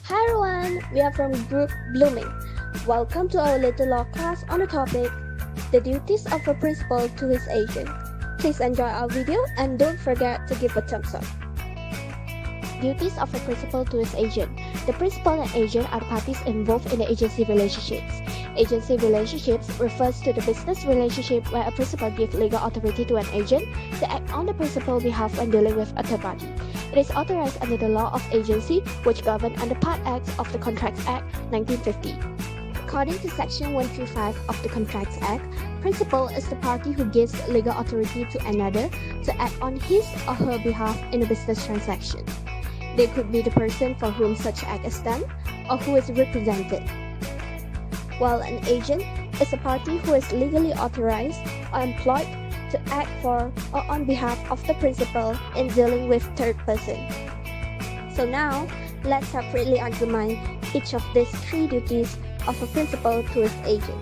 Hi everyone, we are from group Blueming. Welcome to our little law class on the topic, the duties of a principal to his agent. Please enjoy our video and don't forget to give a thumbs up. Duties of a principal to his agent. The principal and agent are the parties involved in the agency relationships. Agency relationships refers to the business relationship where a principal gives legal authority to an agent to act on the principal's behalf when dealing with a third party. It is authorized under the law of agency, which governed under Part X of the Contracts Act 1950. According to Section 135 of the Contracts Act, principal is the party who gives legal authority to another to act on his or her behalf in a business transaction. They could be the person for whom such act is done or who is represented. While an agent is a party who is legally authorized or employed to act for or on behalf of the principal in dealing with third person. So now, let's separately examine each of these three duties of a principal to his agent.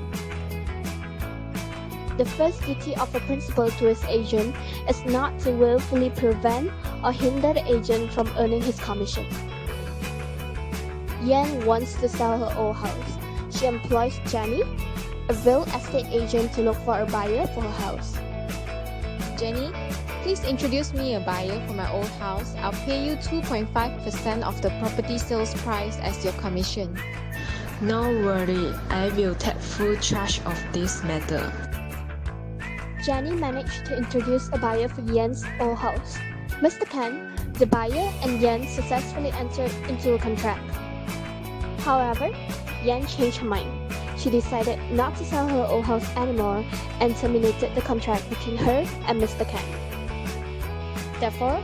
The first duty of a principal to his agent is not to willfully prevent or hinder the agent from earning his commission. Yan wants to sell her old house. She employs Jenny, a real estate agent, to look for a buyer for her house. Jenny, please introduce me a buyer for my old house. I'll pay you 2.5% of the property sales price as your commission. No worry, I will take full charge of this matter. Jenny managed to introduce a buyer for Yan's old house. Mr. Ken, the buyer, and Yan successfully entered into a contract. However, Yan changed her mind. She decided not to sell her old house anymore and terminated the contract between her and Mr. Ken. Therefore,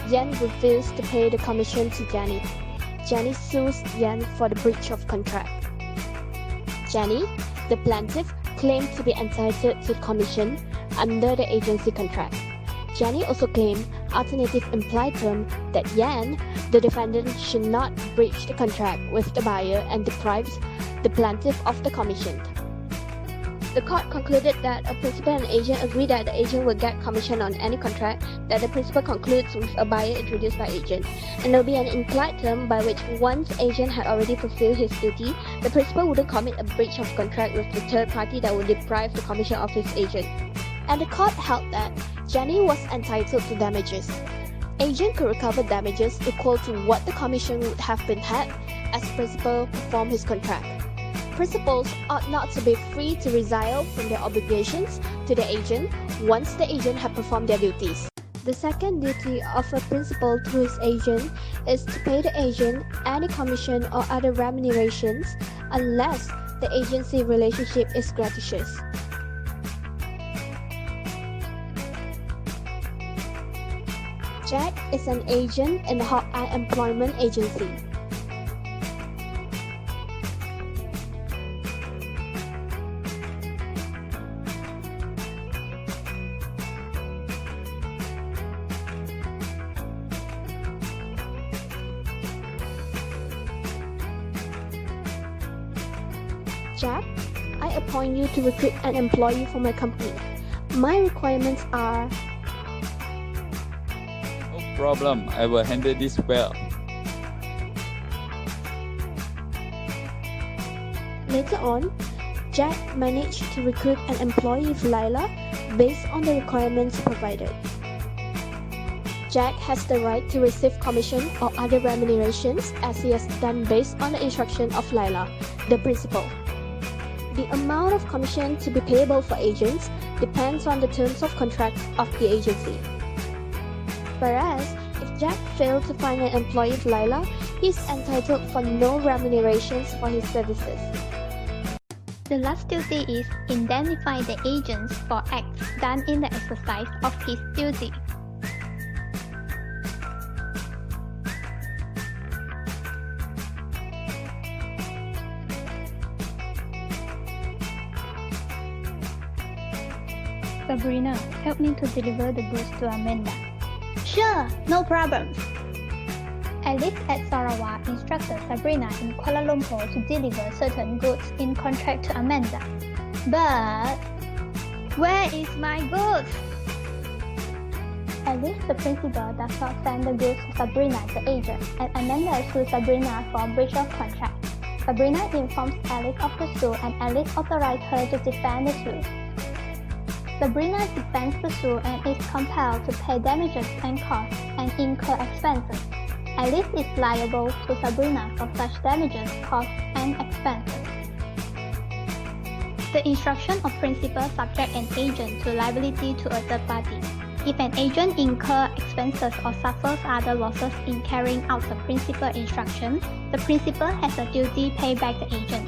Yan refused to pay the commission to Jenny. Jenny sues Yan for the breach of contract. Jenny, the plaintiff, claimed to be entitled to commission under the agency contract. Jenny also claimed alternative implied term that Yan, the defendant, should not breach the contract with the buyer and deprives the plaintiff of the commission. The court concluded that a principal and agent agree that the agent will get commission on any contract that the principal concludes with a buyer introduced by agent, and there will be an implied term by which once agent had already fulfilled his duty, the principal wouldn't commit a breach of contract with the third party that would deprive the commission of his agent. And the court held that Jenny was entitled to damages. Agent could recover damages equal to what the commission would have been had as principal performed his contract. Principals ought not to be free to resile from their obligations to the agent once the agent had performed their duties. The second duty of a principal to his agent is to pay the agent any commission or other remunerations unless the agency relationship is gratuitous. Jack is an agent in the Hawkeye Employment Agency. Jack, I appoint you to recruit an employee for my company. My requirements are... No problem, I will handle this well. Later on, Jack managed to recruit an employee for Lila based on the requirements provided. Jack has the right to receive commission or other remunerations as he has done based on the instruction of Lila, the principal. The amount of commission to be payable for agents depends on the terms of contract of the agency. Whereas, if Jack failed to find an employee for Lila, he is entitled for no remunerations for his services. The last duty is indemnify the agents for acts done in the exercise of his duty. Sabrina, help me to deliver the goods to Amanda. Sure, no problem. Alice at Sarawak instructed Sabrina in Kuala Lumpur to deliver certain goods in contract to Amanda. But where is my goods? Alice, the principal, does not send the goods to Sabrina, the agent, and Amanda sues Sabrina for breach of contract. Sabrina informs Alice of the suit and Alice authorizes her to defend the suit. Sabrina defends the suit and is compelled to pay damages and costs and incur expenses. Alice is liable to Sabrina for such damages, costs, and expenses. The instruction of principal subject an agent to liability to a third party. If an agent incurs expenses or suffers other losses in carrying out the principal instruction, the principal has a duty to pay back the agent.